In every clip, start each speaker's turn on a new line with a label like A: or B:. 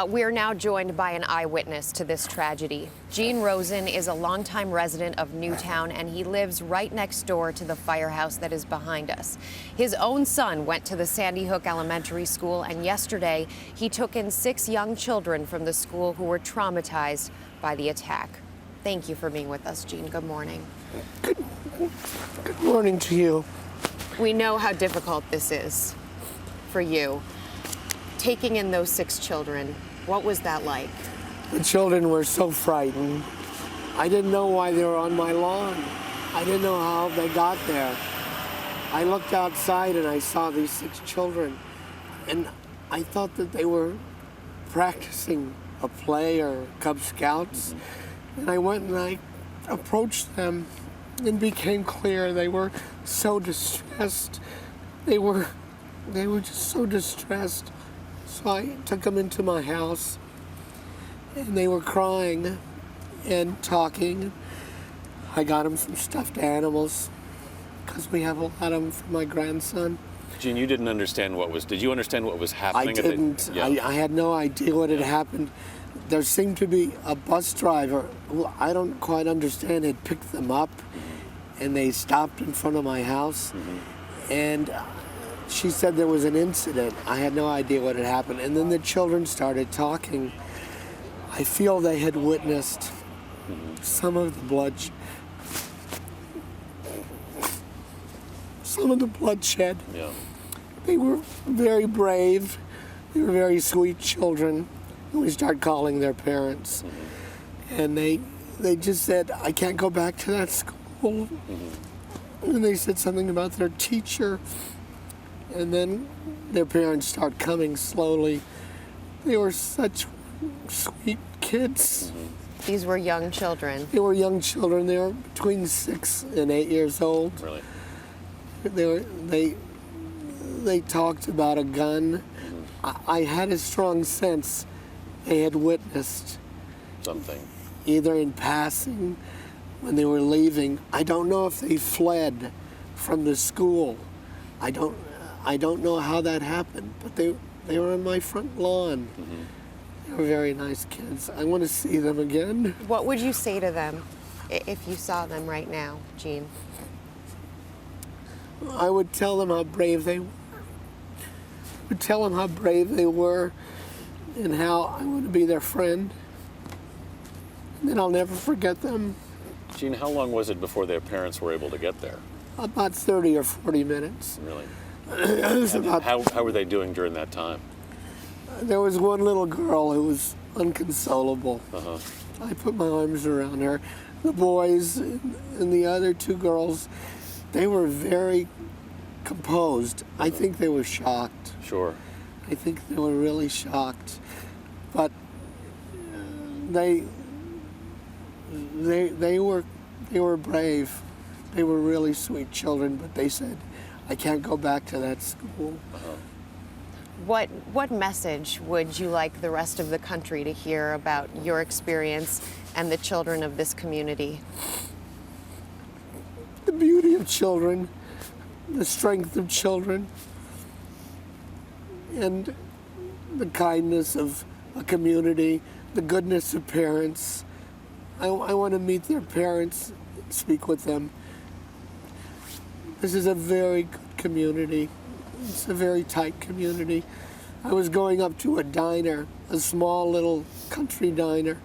A: We are now joined by an eyewitness to this tragedy. Gene Rosen is a longtime resident of Newtown, and he lives right next door to the firehouse that is behind us. His own son went to the Sandy Hook Elementary School, and yesterday he took in 6 young children from the school who were traumatized by the attack. Thank you for being with us, Gene. Good morning.
B: Good morning to you.
A: We know how difficult this is for you. Taking in those 6 children, what was that like?
B: The children were so frightened. I didn't know why they were on my lawn. I didn't know how they got there. I looked outside and I saw these 6 children, and I thought that they were practicing a play or Cub Scouts. And I went and I approached them, and became clear they were so distressed. They were just so distressed. So I took them into my house, and they were crying and talking. I got them some stuffed animals, because we have a lot of them for my grandson.
C: Gene, you didn't understand did you understand what was happening?
B: I didn't. I had no idea what had happened. There seemed to be a bus driver who I don't quite understand had picked them up, and they stopped in front of my house. And she said there was an incident. I had no idea what had happened. And then the children started talking. I feel they had witnessed some of the bloodshed.
C: Yeah.
B: They were very brave. They were very sweet children. And we started calling their parents. And they just said, I can't go back to that school. And they said something about their teacher. And then their parents started coming slowly. They were such sweet kids.
A: These were young children.
B: They were young children. They were between 6 and 8 years old.
C: Really?
B: They talked about a gun. I had a strong sense they had witnessed
C: Something.
B: either in passing when they were leaving. I don't know if they fled from the school. I don't know how that happened, but they were on my front lawn. They were very nice kids. I want to see them again.
A: What would you say to them if you saw them right now, Gene?
B: I would tell them how brave they were. I would tell them how brave they were and how I want to be their friend. And then I'll never forget them.
C: Gene, how long was it before their parents were able to get there?
B: About 30 or 40 minutes.
C: Really?
B: It was about,
C: How were they doing during that time?
B: there was one little girl who was inconsolable.
C: Uh-huh.
B: I put my arms around her. The boys and the other 2 girls, they were very composed. I think they were shocked.
C: Sure.
B: I think they were really shocked. But they were brave. They were really sweet children, but they said, I can't go back to that school.
A: What message would you like the rest of the country to hear about your experience and the children of this community?
B: The beauty of children, the strength of children, and the kindness of a community, the goodness of parents. I want to meet their parents, speak with them. This is a very good community. It's a very tight community. I was going up to a diner, a small little country diner,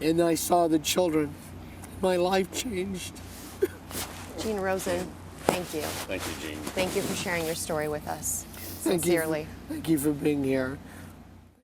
B: and I saw the children. My life changed.
A: Gene Rosen, thank you.
C: Thank you, Gene.
A: Thank you for sharing your story with us.
B: Thank you.
A: Sincerely.
B: Thank you for being here.